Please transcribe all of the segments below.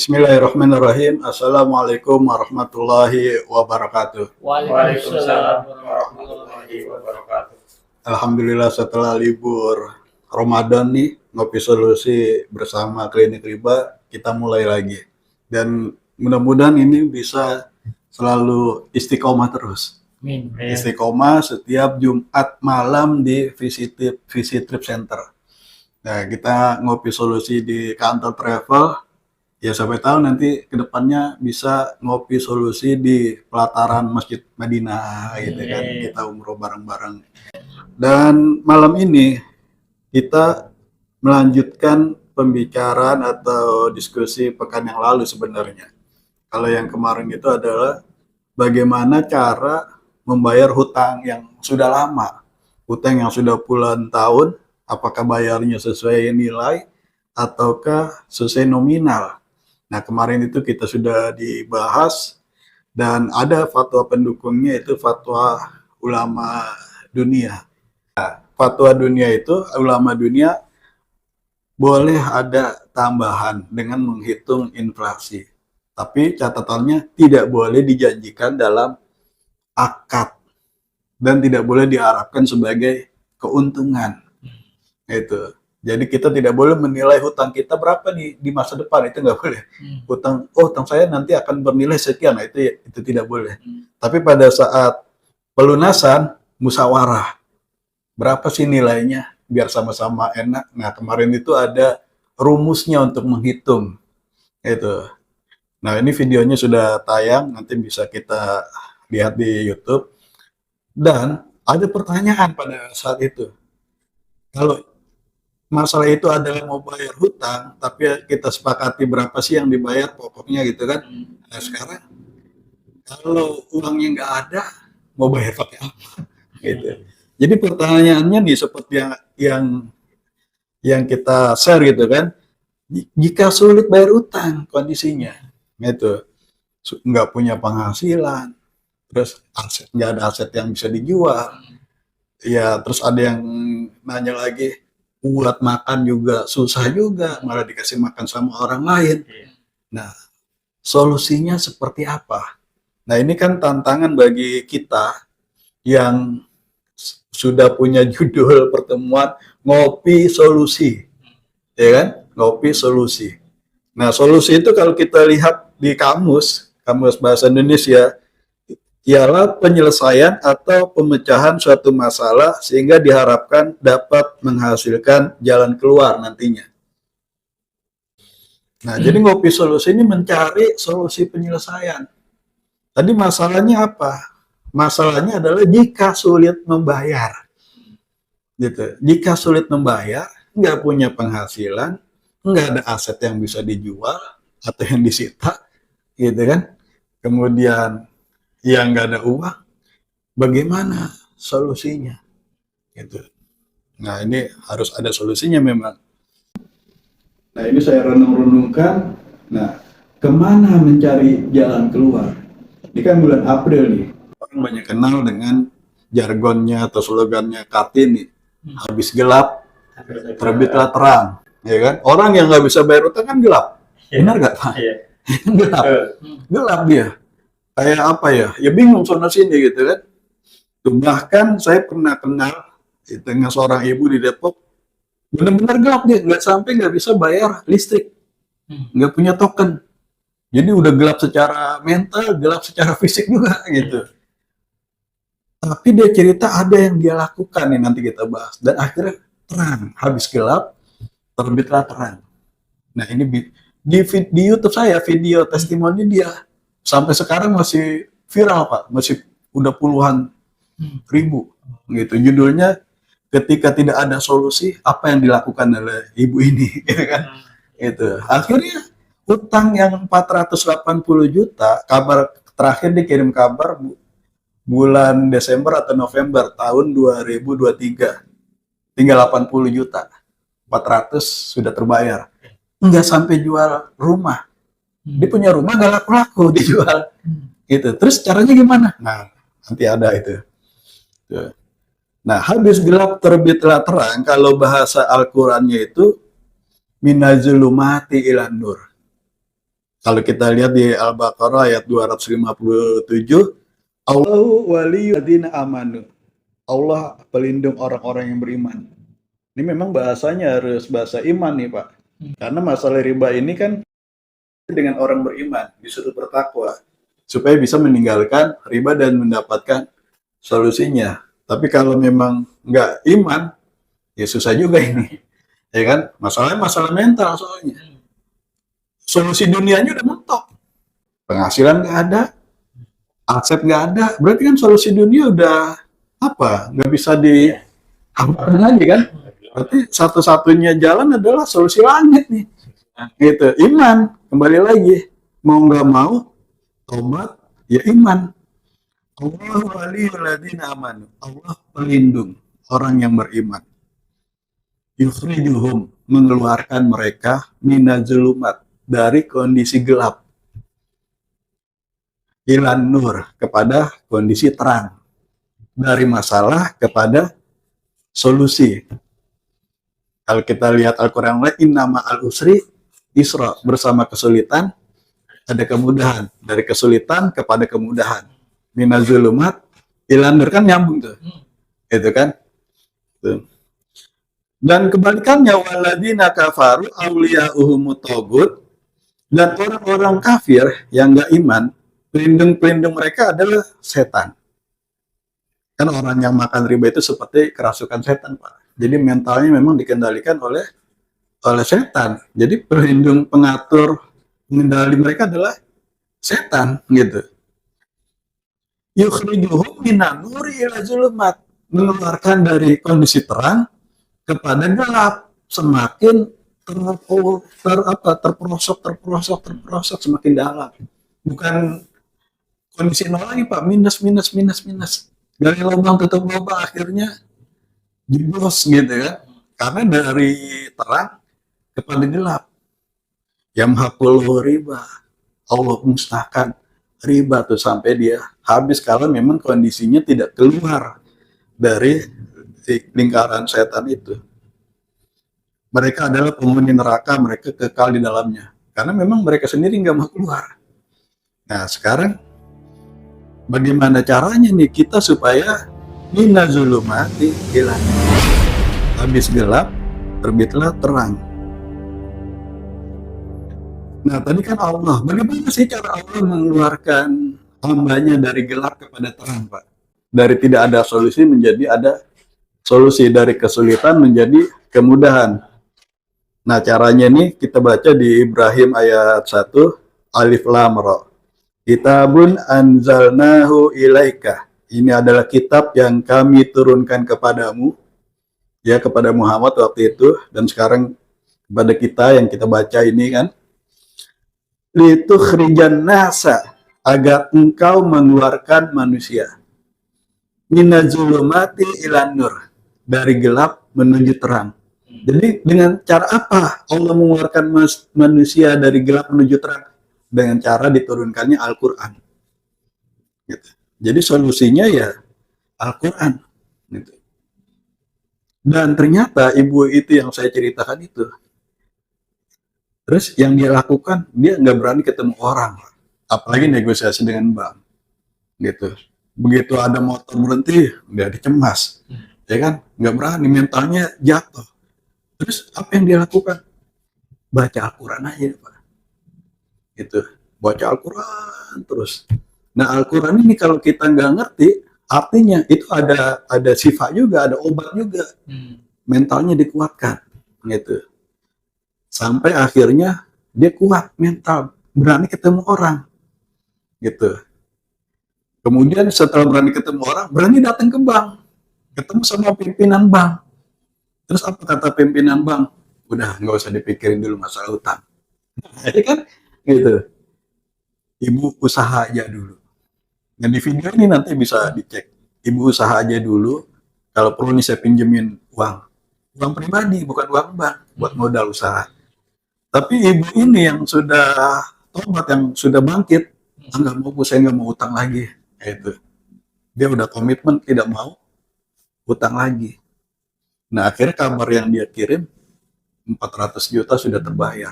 Bismillahirrahmanirrahim. Assalamualaikum warahmatullahi wabarakatuh. Waalaikumsalam warahmatullahi wabarakatuh. Alhamdulillah setelah libur Ramadan nih, Ngopi Solusi bersama Klinik Riba, kita mulai lagi. Dan mudah-mudahan ini bisa selalu istiqomah terus. Amin. Istiqomah setiap Jumat malam di Visit Trip Center. Nah, kita Ngopi Solusi di kantor travel. Ya sampai tahu nanti kedepannya bisa ngopi solusi di pelataran Masjid Madinah gitu kan, kita umroh bareng-bareng. Dan malam ini kita melanjutkan pembicaraan atau diskusi pekan yang lalu sebenarnya. Kalau yang kemarin itu adalah bagaimana cara membayar hutang yang sudah lama, hutang yang sudah puluhan tahun, apakah bayarnya sesuai nilai ataukah sesuai nominal. Nah, kemarin itu kita sudah dibahas dan ada fatwa pendukungnya, itu fatwa ulama dunia. Nah, fatwa dunia itu, ulama dunia boleh ada tambahan dengan menghitung inflasi. Tapi catatannya tidak boleh dijanjikan dalam akad dan tidak boleh diharapkan sebagai keuntungan. Itu. Jadi kita tidak boleh menilai hutang kita berapa di masa depan, itu nggak boleh. Hutang saya nanti akan bernilai sekian, nah itu tidak boleh. Tapi pada saat pelunasan musyawarah, berapa sih nilainya biar sama-sama enak. Nah kemarin itu ada rumusnya untuk menghitung itu. Nah ini videonya sudah tayang, nanti bisa kita lihat di YouTube. Dan ada pertanyaan pada saat itu, kalau masalah itu adalah mau bayar hutang, tapi kita sepakati berapa sih yang dibayar pokoknya gitu kan. Nah sekarang kalau uangnya nggak ada, mau bayar pakai apa? Gitu. Jadi pertanyaannya nih seperti yang kita share gitu kan, jika sulit bayar utang kondisinya, gitu, nggak punya penghasilan, terus nggak ada aset yang bisa dijual, ya terus ada yang nanya lagi, buat makan juga susah juga, malah dikasih makan sama orang lain. Nah, solusinya seperti apa? Nah, ini kan tantangan bagi kita yang sudah punya judul pertemuan Ngopi Solusi. Ya kan? Ngopi Solusi. Nah, solusi itu kalau kita lihat di kamus bahasa Indonesia, ialah penyelesaian atau pemecahan suatu masalah sehingga diharapkan dapat menghasilkan jalan keluar nantinya. Nah, jadi Ngopi Solusi ini mencari solusi penyelesaian. Tadi masalahnya apa? Masalahnya adalah jika sulit membayar. Gitu. Jika sulit membayar, nggak punya penghasilan, nggak ada aset yang bisa dijual atau yang disita, gitu kan? Kemudian yang nggak ada uang, bagaimana solusinya? Gitu. Nah ini harus ada solusinya memang. Nah ini saya renung-renungkan. Nah kemana mencari jalan keluar? Ini kan bulan April nih. Orang banyak kenal dengan jargonnya atau slogannya Kartini. Habis gelap, terbitlah terang. Ya kan? Orang yang nggak bisa bayar utang kan gelap. Benar nggak Pak? Gelap. Gelap dia. Kayak apa ya? Ya bingung sana sini gitu kan. Bahkan saya pernah kenal dengan seorang ibu di Depok, benar-benar gelap dia, nggak bisa bayar listrik, nggak punya token. Jadi udah gelap secara mental, gelap secara fisik juga gitu. Tapi dia cerita ada yang dia lakukan nih, nanti kita bahas. Dan akhirnya terang, habis gelap, terbitlah terang. Nah ini di YouTube saya video testimoni dia. Sampai sekarang masih viral Pak, masih udah puluhan ribu gitu. Judulnya ketika tidak ada solusi, apa yang dilakukan oleh ibu ini gitu kan. Itu akhirnya utang yang 480 juta, kabar terakhir dikirim kabar bulan Desember atau November tahun 2023, tinggal 80 juta, 400 sudah terbayar, nggak sampai jual rumah. Dia punya rumah gak laku-laku dijual gitu. Terus caranya gimana? Nah nanti ada itu. Nah habis gelap terbitlah terang, kalau bahasa Al-Qurannya itu minazulumati ilan nur. Kalau kita lihat di Al-Baqarah ayat 257, Allahu waliyulladzina amanu. Allah pelindung orang-orang yang beriman. Ini memang bahasanya harus bahasa iman nih Pak. Karena masalah riba ini kan dengan orang beriman, disuruh bertakwa. Supaya bisa meninggalkan riba dan mendapatkan solusinya. Tapi kalau memang nggak iman, ya susah juga ini. Ya kan? Masalahnya masalah mental soalnya. Solusi dunianya udah mentok. Penghasilan nggak ada, aset nggak ada. Berarti kan solusi dunia udah apa? Nggak bisa dihamparkan lagi kan? Berarti satu-satunya jalan adalah solusi langit nih. Gitu. Iman. Kembali lagi. Mau nggak mau, tobat, ya iman. Allah waliyulladzina amanu. Allah pelindung orang yang beriman. Yukhrijuhum, mengeluarkan mereka minazulumat, dari kondisi gelap, ilan nur, kepada kondisi terang, dari masalah kepada solusi. Kalau kita lihat Al-Quran lain, innama al-usri isra, bersama kesulitan ada kemudahan, dari kesulitan kepada kemudahan. Minazulumat ilan nur, kan nyambung tuh, itu kan tuh. Dan kebalikannya, waladina kafaru awliya'uhumut tagut, dan orang-orang kafir yang nggak iman, pelindung-pelindung mereka adalah setan. Kan orang yang makan riba itu seperti kerasukan setan, Pak. Jadi mentalnya memang dikendalikan oleh setan. Jadi pelindung, pengatur, pengendali mereka adalah setan, gitu. Yukhrijuhum minan nuri ila zulumat, mengeluarkan dari kondisi terang kepada gelap, semakin terperosok semakin dalam. Bukan kondisi nol lagi Pak, minus. Dari lubang tutup lubang, akhirnya jeblos gitu kan. Karena dari terang kepada gelap. Yamhaqul riba, Allah musnahkan riba tuh sampai dia habis, kalau memang kondisinya tidak keluar dari lingkaran setan itu. Mereka adalah penghuni neraka, mereka kekal di dalamnya. Karena memang mereka sendiri nggak mau keluar. Nah sekarang bagaimana caranya nih kita supaya minazulumati hilang, habis gelap terbitlah terang. Nah tadi kan Allah, bagaimana sih cara Allah mengeluarkan hambanya dari gelap kepada terang Pak? Dari tidak ada solusi menjadi ada solusi, dari kesulitan menjadi kemudahan. Nah caranya nih kita baca di Ibrahim ayat 1, Alif Lam Ra. Kitabun anzalnahu ilaika. Ini adalah kitab yang kami turunkan kepadamu, ya kepada Muhammad waktu itu, dan sekarang kepada kita yang kita baca ini kan. Litukhrijan nasa, agar engkau mengeluarkan manusia. Minazulumati ilan nur, dari gelap menuju terang. Jadi dengan cara apa Allah mengeluarkan manusia dari gelap menuju terang? Dengan cara diturunkannya Al-Quran. Gitu. Jadi solusinya ya Al-Quran. Gitu. Dan ternyata ibu itu yang saya ceritakan itu, terus yang dia lakukan, dia nggak berani ketemu orang, apalagi negosiasi dengan bank. Gitu. Begitu ada motor berhenti, dia dicemas, ya kan? Nggak berani, mentalnya jatuh. Terus apa yang dia lakukan? Baca Al-Quran aja, Pak. Gitu. Baca Al-Quran terus. Nah Al-Quran ini kalau kita nggak ngerti artinya, itu ada sifat juga, ada obat juga. Mentalnya dikuatkan, gitu. Sampai akhirnya dia kuat mental, berani ketemu orang, gitu. Kemudian setelah berani ketemu orang, berani datang ke bank, ketemu sama pimpinan bank. Terus apa kata pimpinan bank? Udah nggak usah dipikirin dulu masalah utang. Jadi kan gitu. Ibu usaha aja dulu. Nah di video ini nanti bisa dicek. Ibu usaha aja dulu. Kalau perlu nih saya pinjemin uang. Uang pribadi, bukan uang bank. Buat modal usaha. Tapi ibu ini yang sudah tobat, yang sudah bangkit. Nggak mau, saya nggak mau utang lagi. Itu. Dia udah komitmen tidak mau utang lagi. Nah akhirnya kabar yang dia kirim 400 juta sudah terbayar.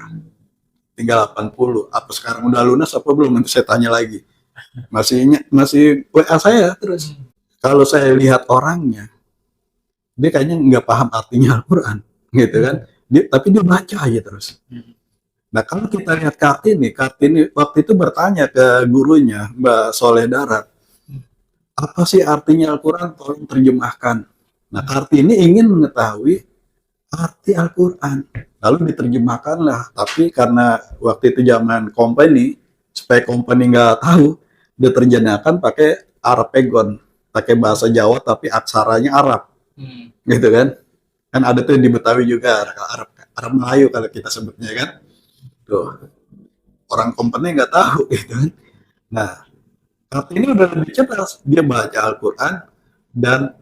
tinggal 80. Apa sekarang udah lunas apa belum? Nanti saya tanya lagi. Masih WA saya terus. Kalau saya lihat orangnya, dia kayaknya nggak paham artinya Al-Quran, gitu kan? Tapi dia baca aja terus. Nah, kalau kita lihat Kartini waktu itu bertanya ke gurunya, Mbak Soleh Darat, apa sih artinya Al-Quran? Tolong terjemahkan. Nah, Kartini ingin mengetahui arti Al-Quran. Lalu diterjemahkanlah. Tapi karena waktu itu zaman company, supaya company nggak tahu, dia terjemahkan pakai Arapegon, pakai bahasa Jawa tapi aksaranya Arab, gitu kan? Kan ada tuh di Betawi juga Arab Melayu kalau kita sebutnya kan. Tuh, orang company nggak tahu gitu kan. Nah, Kartini udah lebih cerdas, dia baca Al-Quran dan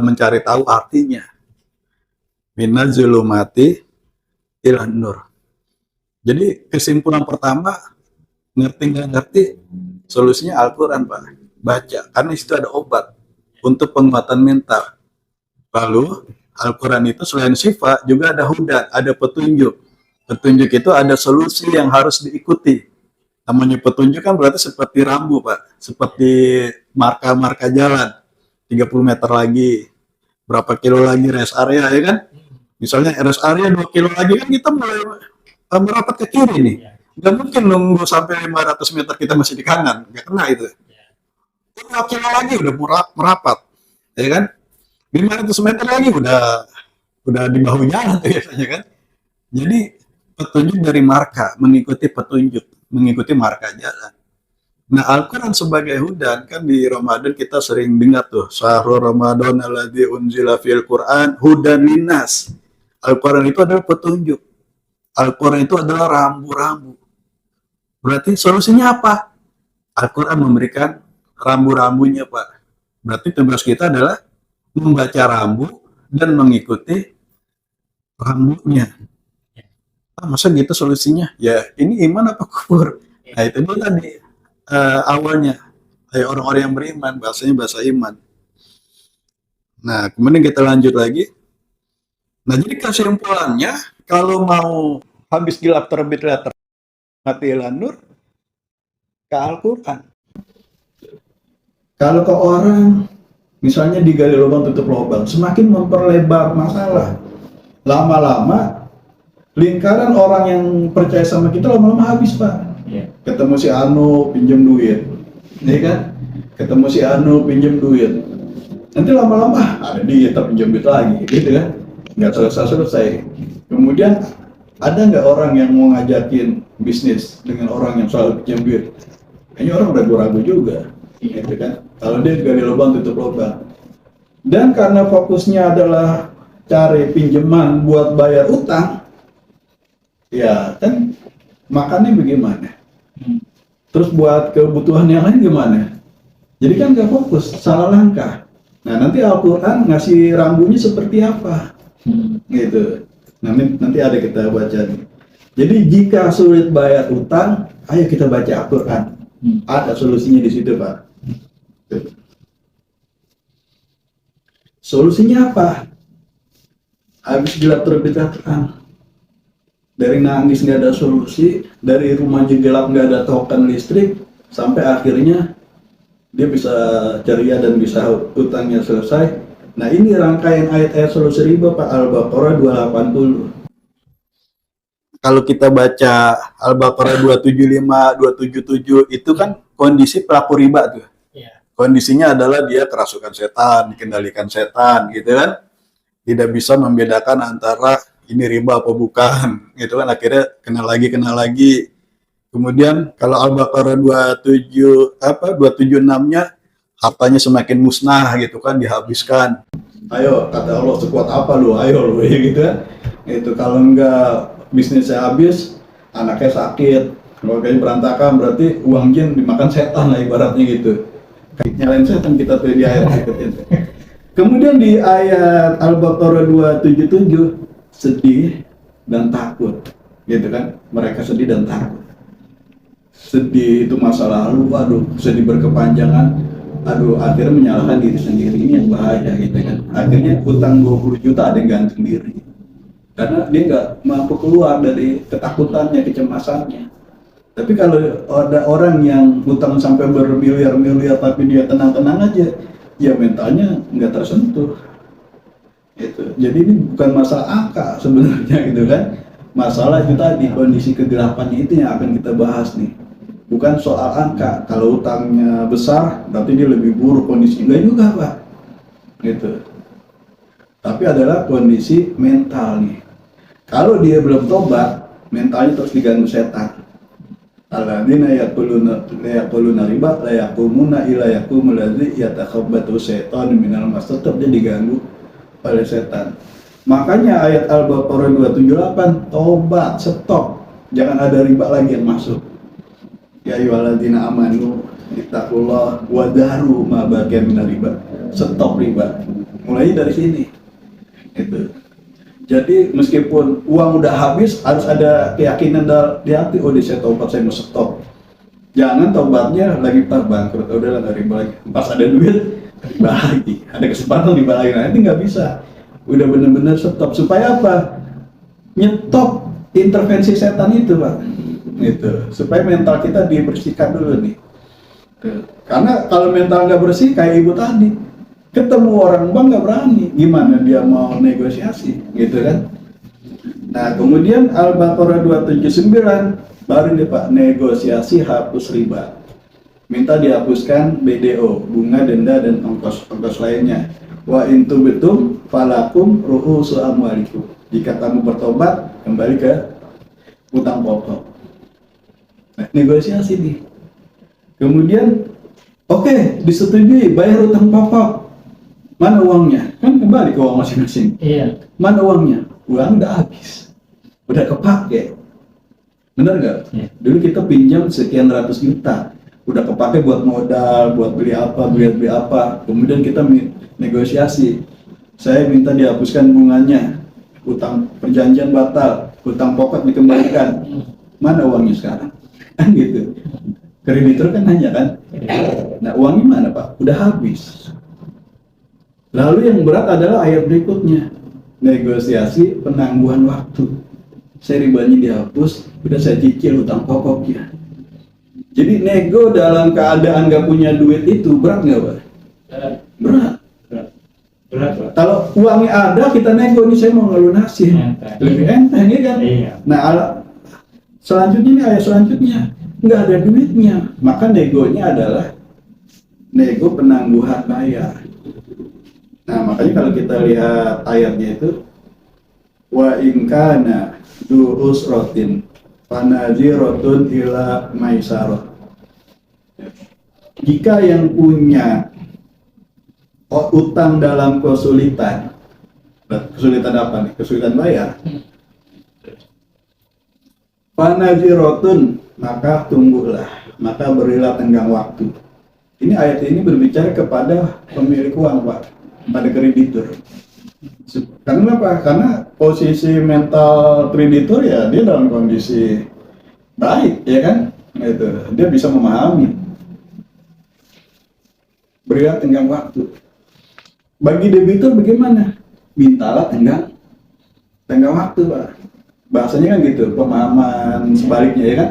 mencari tahu artinya. Minaz zulumati ilan nur. Jadi kesimpulan pertama, ngerti nggak ngerti, solusinya Al-Quran Pak. Baca, karena di situ ada obat untuk penguatan mental. Lalu Al-Quran itu selain sifat juga ada hudan, ada petunjuk. Petunjuk itu ada solusi yang harus diikuti. Namanya petunjuk kan berarti seperti rambu Pak, seperti marka-marka jalan. 30 meter lagi, berapa kilo lagi rest area ya kan? Misalnya rest area 2 kilo lagi kan kita mulai merapat ke kiri nih. Nggak mungkin nunggu sampai 500 meter kita masih di kanan, nggak kena itu. 2 kilo lagi udah merapat, ya kan? 500 meter lagi udah di bahu jalan tuh biasanya kan. Jadi petunjuk dari marka, mengikuti petunjuk, mengikuti marka jalan. Nah, Al-Quran sebagai hudan, kan di Ramadan kita sering dengar tuh, Syahrul Ramadan alladzi unzila fil Qur'an hudan linnas. Al-Quran itu adalah petunjuk. Al-Quran itu adalah rambu-rambu. Berarti solusinya apa? Al-Quran memberikan rambu-rambunya, Pak. Berarti tugas kita adalah membaca rambu dan mengikuti rambunya. Masa gitu solusinya? Ya, ini iman apa kufur? Nah, itu dia tadi awalnya. Kayak orang-orang yang beriman, bahasanya bahasa iman. Nah, kemudian kita lanjut lagi. Nah, jadi kesimpulannya, kalau mau habis gelap terbitlah matilah nur, ke Al-Quran. Kalau ke orang, misalnya digali lubang tutup lubang, semakin memperlebar masalah. Lama-lama, lingkaran orang yang percaya sama kita lama-lama habis, Pak. Ketemu si Anu, pinjam duit. Ya kan? Ketemu si Anu, pinjam duit. Nanti lama-lama, ada dia pinjam duit lagi, gitu kan? Nggak selesai-selesai. Kemudian, ada nggak orang yang mau ngajakin bisnis dengan orang yang selalu pinjam duit? Kayaknya orang udah ragu juga, gitu kan? Kalau dia gali lubang tutup lubang. Dan karena fokusnya adalah cari pinjaman buat bayar utang, ya kan makannya bagaimana? Terus buat kebutuhan yang lain gimana? Jadi kan nggak fokus, salah langkah. Nah, nanti Al-Quran ngasih rambunya seperti apa? Gitu. Nanti ada kita baca nih. Jadi jika sulit bayar utang, ayo kita baca Al-Quran. Ada solusinya di situ, Pak. Solusinya apa? Habis gelap terbitlah terang. Dari nangis nggak ada solusi, dari rumahnya gelap nggak ada token listrik, sampai akhirnya dia bisa ceria dan bisa utangnya selesai. Nah, ini rangkaian ayat-ayat solusi riba, Pak. Al-Baqarah 280. Kalau kita baca Al-Baqarah 275, 277, itu kan kondisi pelaku riba tuh. Kondisinya adalah dia kerasukan setan, dikendalikan setan, gitu kan. Tidak bisa membedakan antara ini riba apa bukan, gitu kan. Akhirnya kena lagi. Kemudian kalau Al-Baqarah 276-nya hartanya semakin musnah, gitu kan, dihabiskan. Ayo, kata Allah, sekuat apa lu? Ayo lu, gitu kan. Itu kalau enggak bisnisnya habis, anaknya sakit, keluarganya berantakan, berarti uang jin dimakan setan lah ibaratnya gitu. Nyalain setan kita tuh di ayat berikutnya. Kemudian di ayat Al-Baqarah 277, sedih dan takut, gitu kan? Mereka sedih dan takut. Sedih itu masa lalu, aduh, sedih berkepanjangan, aduh, akhirnya menyalahkan diri sendiri, ini yang bahaya, gitu kan? Akhirnya utang 20 juta ada yang gantung diri. karena dia nggak mampu keluar dari ketakutannya, kecemasannya. Tapi kalau ada orang yang utang sampai bermiliar-miliar tapi dia tenang-tenang aja, ya mentalnya nggak tersentuh. Itu. Jadi ini bukan masalah angka sebenarnya gitu kan. Masalah itu tadi kondisi kegelapannya itu yang akan kita bahas nih. Bukan soal angka. Kalau utangnya besar, berarti dia lebih buruk kondisi. Enggak juga, Pak. Gitu. Tapi adalah kondisi mental nih. Kalau dia belum tobat, mentalnya terus diganggu setan. Alladzina yaquluna riba la yaqumuna illa yaqumul ladzi yatakhabbatu syaitanu minal mas, tetap dia diganggu oleh setan. Makanya ayat Al-Baqarah 278, tobat, stop. Jangan ada riba lagi yang masuk. Ya ayyuhalladzina amanu ittaqullah wa daru ma baqiya minar riba. Stop riba. Mulai dari sini. Itu. Jadi meskipun uang udah habis, harus ada keyakinan di hati, oh dia saya tobat, saya mau stop. Jangan tobatnya lagi pas bangkrut, udah lah nggak riba lagi. Pas ada duit, riba lagi. Ada kesempatan riba lagi, nanti nggak bisa. Udah benar-benar stop. Supaya apa? Nyetop intervensi setan itu, Pak. Gitu. Supaya mental kita dibersihkan dulu nih. Karena kalau mental nggak bersih, kayak ibu tadi, ketemu orang bank nggak berani, gimana dia mau negosiasi, gitu kan? Nah, kemudian Al-Baqarah 279 baru nih Pak, negosiasi hapus riba. Minta dihapuskan BDO, bunga, denda, dan ongkos lainnya. Wa intu betum falakum ru'usu amwalikum. Jika kamu bertobat, kembali ke utang pokok. Nah, negosiasi nih. Kemudian, oke, disetujui bayar utang pokok. Mana uangnya? Kan kembali ke uang masing-masing. Iya. Mana uangnya? Uang udah habis, udah kepake. Bener nggak? Iya. Dulu kita pinjam sekian ratus juta, udah kepake buat modal, buat beli apa, beli apa. Kemudian kita negosiasi. Saya minta dihapuskan bunganya, utang perjanjian batal, utang pokok dikembalikan. Mana uangnya sekarang? Kan gitu. Kreditur kan nanya kan. Nah, uangnya mana Pak? Udah habis. Lalu yang berat adalah ayat berikutnya, negosiasi penangguhan waktu. Saya ribanya dihapus, udah saya cicil utang pokoknya. Jadi nego dalam keadaan nggak punya duit itu berat nggak Pak? Berat. Berat, Pak. Kalau uangnya ada, kita nego nih, saya mau ngelunasin. Enteng. Lebih enteng ya kan? Iya. Nah, selanjutnya nih ayat selanjutnya nggak ada duitnya, maka negonya adalah nego penangguhan bayar. Nah, makanya kalau kita lihat ayatnya itu, wa in kana du usratin fanaziratun ila maisarah. Jika yang punya utang dalam kesulitan apa nih? Kesulitan bayar. Fanaziratun, maka tunggulah, maka berilah tenggang waktu. Ini ayat ini berbicara kepada pemilik uang, Pak, pada kreditur. Karena apa? Karena posisi mental kreditur ya dia dalam kondisi baik, ya kan? Itu dia bisa memahami. Berilah tenggang waktu. Bagi debitur bagaimana? Mintalah tenggang waktu, Pak. Bahasanya kan gitu, pemahaman sebaliknya ya kan?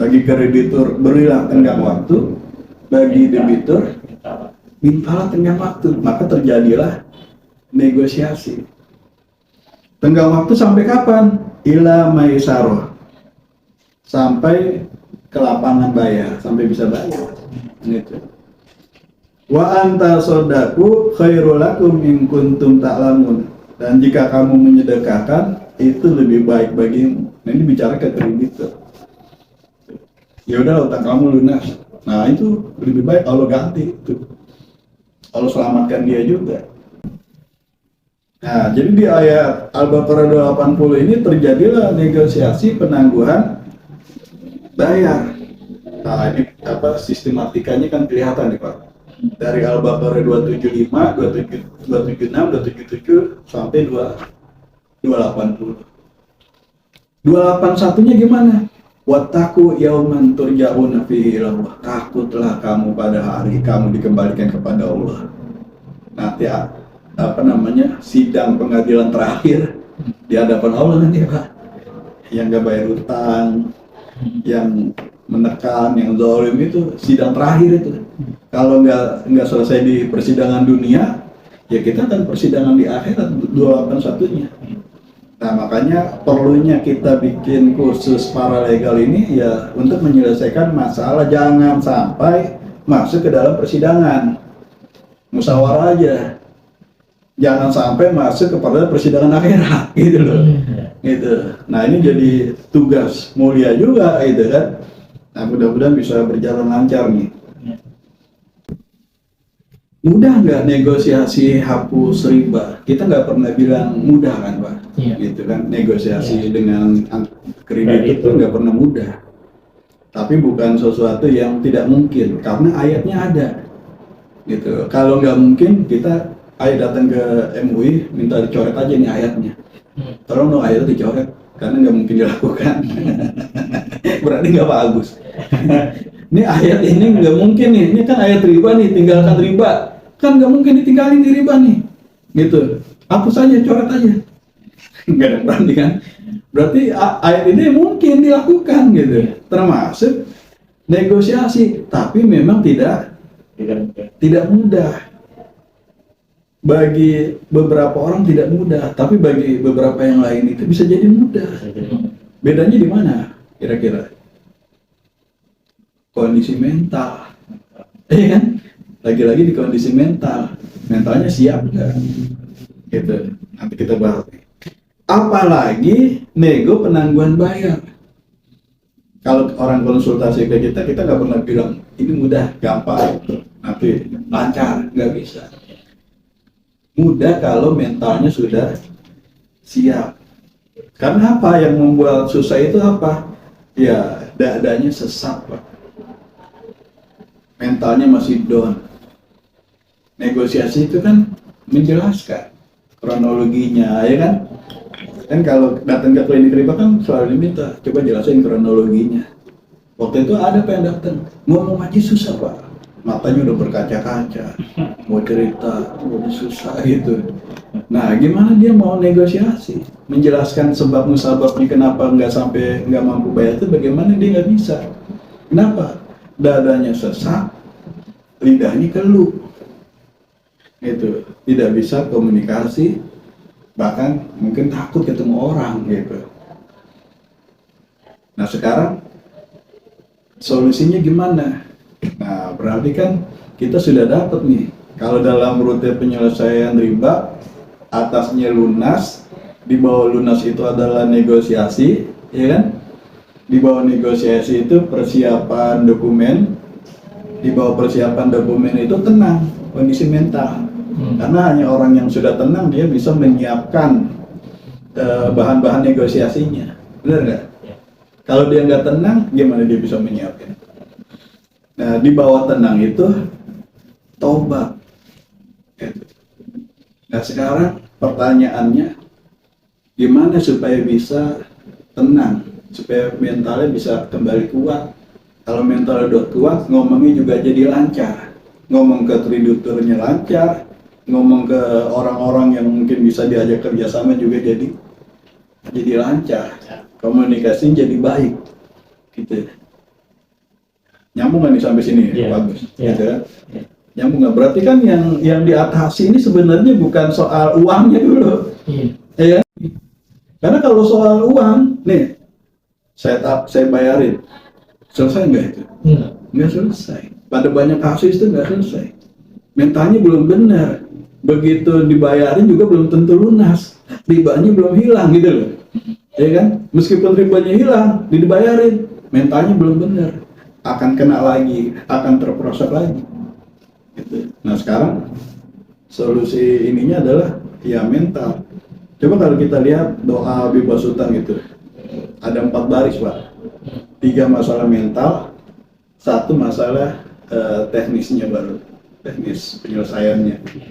Bagi kreditur berilah tenggang waktu, bagi debitur mintalah tenggang waktu, maka terjadilah negosiasi. Tenggang waktu sampai kapan? Ila maisarah, sampai ke lapangan bayar, sampai bisa bayar. Gitu. Wa anta sodaku khairul lakum in kuntum ta'lamun. Dan jika kamu menyedekahkan, itu lebih baik bagimu. Nah, ini bicara ke kreditur. Ya udah utang kamu lunas. Nah, itu lebih baik Allah ganti itu. Allah selamatkan dia juga. Nah, jadi di ayat Al-Baqarah 280 ini terjadilah negosiasi penangguhan bayar. Nah, ini apa sistematikanya kan kelihatan nih Pak. Dari Al-Baqarah 275, 276, 277 sampai 280. 281-nya gimana? Wattaku yauman turja'una fihi ilallah. Takutlah kamu pada hari kamu dikembalikan kepada Allah. Nanti sidang pengadilan terakhir di hadapan Allah nanti Pak. Yang nggak bayar utang, yang menekan, yang zalim itu sidang terakhir itu. Kalau nggak selesai di persidangan dunia, ya kita akan persidangan di akhirat 281-nya. Nah makanya perlunya kita bikin kursus paralegal ini ya untuk menyelesaikan masalah, jangan sampai masuk ke dalam persidangan. Musyawarah aja. Jangan sampai masuk kepada persidangan akhirat gitu loh. Gitu. Nah ini jadi tugas mulia juga gitu kan. Nah mudah-mudahan bisa berjalan lancar nih. Mudah nggak negosiasi hapus riba? Kita nggak pernah bilang mudah kan Pak? Iya. Gitu kan, negosiasi dengan kredit itu nggak pernah mudah. Tapi bukan sesuatu yang tidak mungkin karena ayatnya ada. Gitu. Kalau nggak mungkin kita ayo datang ke MUI minta dicoret aja nih ayatnya. Tolong dong ayatnya dicoret karena nggak mungkin dilakukan. Berarti nggak bagus. Ini ayat ini nggak mungkin nih. Ini kan ayat riba nih, tinggalkan riba. Kan nggak mungkin ditinggalin di riba nih. Gitu. Hapus aja, coret aja. Nggak ada berani kan. Berarti ayat ini mungkin dilakukan gitu. Termasuk negosiasi, tapi memang tidak mudah. Bagi beberapa orang tidak mudah, tapi bagi beberapa yang lain itu bisa jadi mudah. Bedanya di mana kira-kira? Kondisi mental. Iya kan? Lagi-lagi di kondisi mental. Mentalnya siap nggak? Gitu. Nanti kita bahas. Apalagi nego penangguhan bayar. Kalau orang konsultasi ke kita nggak pernah bilang ini mudah, gampang, nanti lancar, nggak bisa. Mudah kalau mentalnya sudah siap. Karena apa yang membuat susah itu apa? Ya dadanya sesak Pak. Mentalnya masih down. Negosiasi itu kan menjelaskan kronologinya, ya kan? Kan kalau datang ke klinik riba kan selalu diminta, coba jelasin kronologinya. Waktu itu ada yang datang, ngomong aja susah Pak. Matanya udah berkaca-kaca, mau cerita, udah susah gitu. Nah, gimana dia mau negosiasi? Menjelaskan sebab musababnya kenapa nggak mampu bayar itu, bagaimana dia nggak bisa? Kenapa? Dadanya sesak, lidahnya keluh. Itu tidak bisa komunikasi, bahkan mungkin takut ketemu orang gitu. Nah sekarang solusinya gimana? Nah berarti kan kita sudah dapat nih, kalau dalam rute penyelesaian riba atasnya lunas, di bawah lunas itu adalah negosiasi, ya kan? Di bawah negosiasi itu persiapan dokumen, di bawah persiapan dokumen itu tenang, kondisi mental. Karena hanya orang yang sudah tenang dia bisa menyiapkan bahan-bahan negosiasinya, benar nggak? Kalau dia nggak tenang, gimana dia bisa menyiapkan? Nah, di bawah tenang itu tobat. Nah, sekarang pertanyaannya, gimana supaya bisa tenang, supaya mentalnya bisa kembali kuat? Kalau mentalnya udah kuat, ngomongnya juga jadi lancar. Ngomong ke krediturnya lancar, ngomong ke orang-orang yang mungkin bisa diajak kerjasama juga jadi lancar, komunikasinya jadi baik, gitu. Nyambung nggak nih sampai sini? Yeah. Bagus, Yeah. gitu kan? Yeah. Nyambung nggak? Berarti kan yang diatasi ini sebenarnya bukan soal uangnya dulu, ya. Karena kalau soal uang, nih, saya bayarin, selesai nggak itu? Nggak selesai. Pada banyak kasus itu nggak selesai. Mentalnya belum benar. Begitu dibayarin juga belum tentu lunas, ribanya belum hilang gitu loh, ya kan? Meskipun ribanya hilang, dibayarin, mentalnya belum benar, akan kena lagi, akan terperosok lagi. Gitu. Nah sekarang solusi ininya adalah ya mental. Coba kalau kita lihat doa bebas hutang itu, ada 4 baris Pak, 3 masalah mental, 1 masalah teknisnya baru, teknis penyelesaiannya.